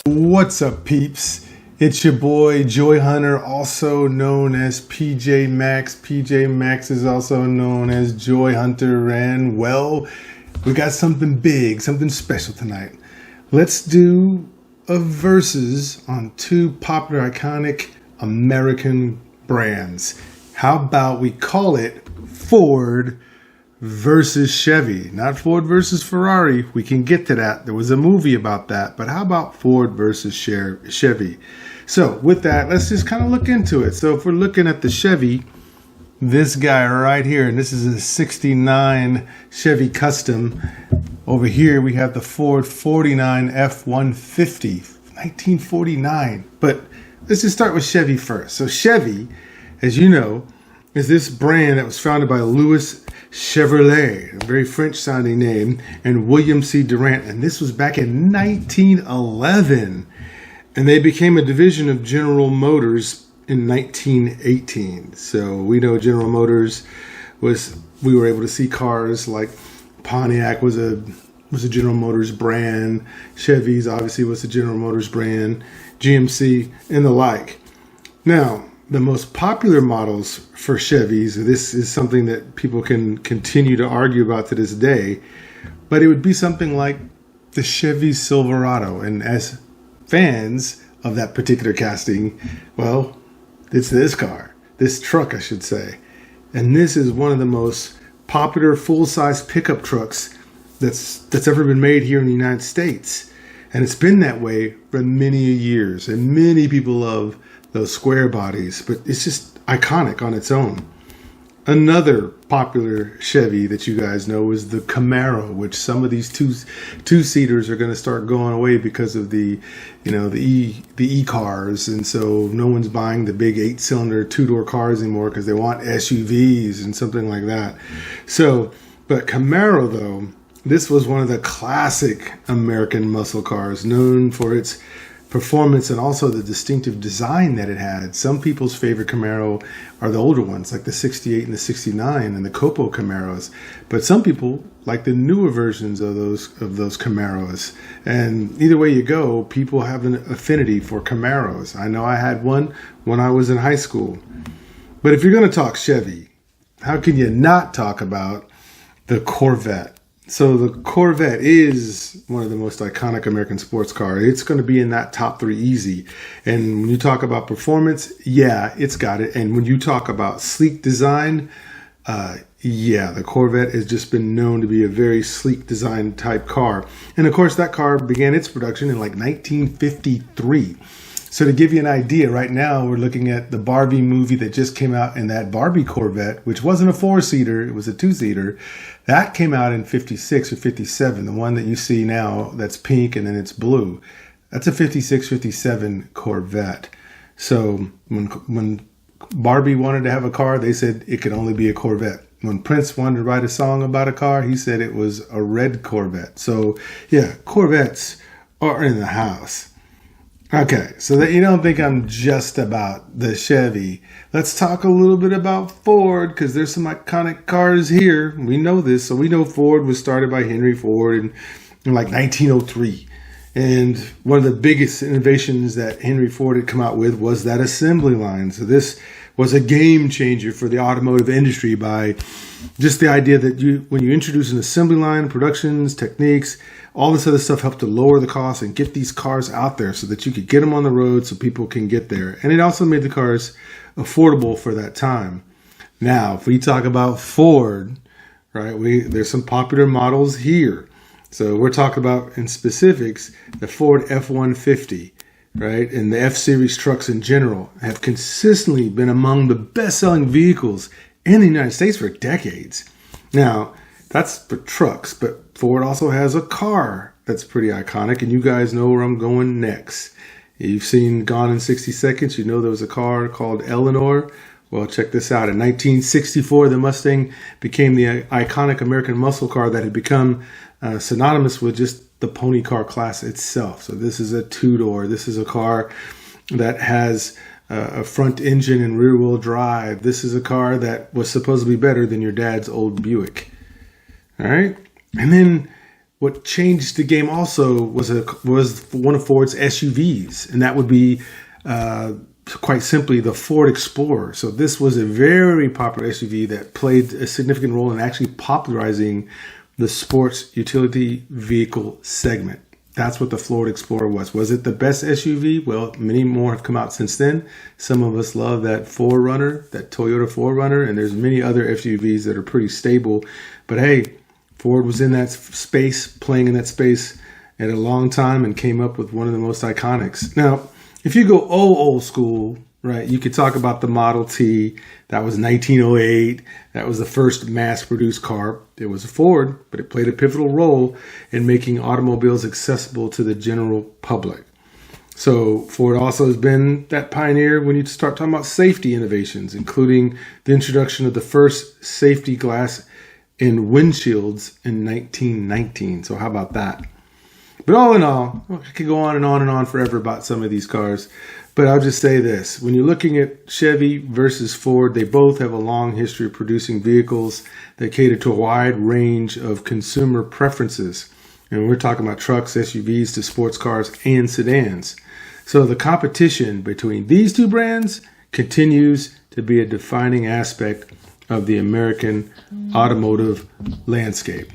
What's up, peeps? It's your boy Joy Hunter, also known as PJ Maxx. PJ Maxx is also known as Joy Hunter, and well, we got something big, something special tonight. Let's do a versus on two popular, iconic American brands. How about we call it Ford versus Chevy? Not Ford versus Ferrari. We can get to that. There was a movie about that. But how about Ford versus Chevy? So with that, let's just kind of look into it. So if we're looking at the Chevy, this guy right here, and this is a 69 Chevy Custom. Over here, we have the Ford 49 F-150, 1949. But let's just start with Chevy first. So Chevy, as you know, is this brand that was founded by Louis Chevrolet, a very French sounding name, and William C. Durant. And this was back in 1911. And they became a division of General Motors in 1918. So we know General Motors we were able to see cars like Pontiac was a General Motors brand. Chevy's obviously was a General Motors brand, GMC and the like. Now, the most popular models for Chevys, this is something that people can continue to argue about to this day, but it would be something like the Chevy Silverado. And as fans of that particular casting, well, it's this car, this truck, I should say. And this is one of the most popular full-size pickup trucks that's ever been made here in the United States. And it's been that way for many years. And many people love those square bodies, but it's just iconic on its own. Another popular Chevy that you guys know is the Camaro, which some of these two-seaters are going to start going away because of the e-cars, and so no one's buying the big 8-cylinder two-door cars anymore because they want SUVs and something like that. So, but Camaro though, this was one of the classic American muscle cars, known for its performance and also the distinctive design that it had. Some people's favorite Camaro are the older ones, like the 68 and the 69 and the Copo Camaros. But some people like the newer versions of those Camaros. And either way you go, people have an affinity for Camaros. I know I had one when I was in high school. But if you're going to talk Chevy, how can you not talk about the Corvette? So the Corvette is one of the most iconic American sports cars. It's going to be in that top three easy. And when you talk about performance, yeah, it's got it. And when you talk about sleek design, yeah, the Corvette has just been known to be a very sleek design type car. And of course, that car began its production in like 1953. So to give you an idea, right now we're looking at the Barbie movie that just came out, in that Barbie Corvette, which wasn't a 4-seater, it was a 2-seater. That came out in 56 or 57. The one that you see now that's pink and then it's blue, that's a 56, 57 Corvette. So when Barbie wanted to have a car, they said it could only be a Corvette. When Prince wanted to write a song about a car, he said it was a red Corvette. So yeah, Corvettes are in the house. Okay, so that you don't think I'm just about the Chevy, let's talk a little bit about Ford, because there's some iconic cars here. We know this. So we know Ford was started by Henry Ford in like 1903. And one of the biggest innovations that Henry Ford had come out with was that assembly line. So this was a game changer for the automotive industry by just the idea that when you introduce an assembly line, productions, techniques, all this other stuff helped to lower the cost and get these cars out there so that you could get them on the road so people can get there. And it also made the cars affordable for that time. Now, if we talk about Ford, right, there's some popular models here. So we're talking about, in specifics, the Ford F-150, right? And the F-Series trucks in general have consistently been among the best-selling vehicles in the United States for decades. Now, that's for trucks, but Ford also has a car that's pretty iconic, and you guys know where I'm going next. You've seen Gone in 60 Seconds. You know there was a car called Eleanor. Well, check this out. In 1964, the Mustang became the iconic American muscle car that had become synonymous with just the pony car class itself. So this is a two-door. This is a car that has a front engine and rear-wheel drive. This is a car that was supposed to be better than your dad's old Buick. All right? And then what changed the game also was one of Ford's SUVs, and that would be quite simply the Ford Explorer. So this was a very popular SUV that played a significant role in actually popularizing the sports utility vehicle segment. That's what the Ford Explorer was. Was it the best SUV? Well, many more have come out since then. Some of us love that 4Runner, that Toyota 4Runner, and there's many other SUVs that are pretty stable. But hey, Ford was in that space, playing in that space at a long time, and came up with one of the most iconics. Now, if you go old school, right, you could talk about the Model T. That was 1908. That was the first mass-produced car. It was a Ford, but it played a pivotal role in making automobiles accessible to the general public. So Ford also has been that pioneer when you start talking about safety innovations, including the introduction of the first safety glass in windshields in 1919. So how about that? But all in all, I could go on and on and on forever about some of these cars. But I'll just say this. When you're looking at Chevy versus Ford, they both have a long history of producing vehicles that cater to a wide range of consumer preferences. And we're talking about trucks, SUVs, to sports cars and sedans. So the competition between these two brands continues to be a defining aspect of the American automotive landscape.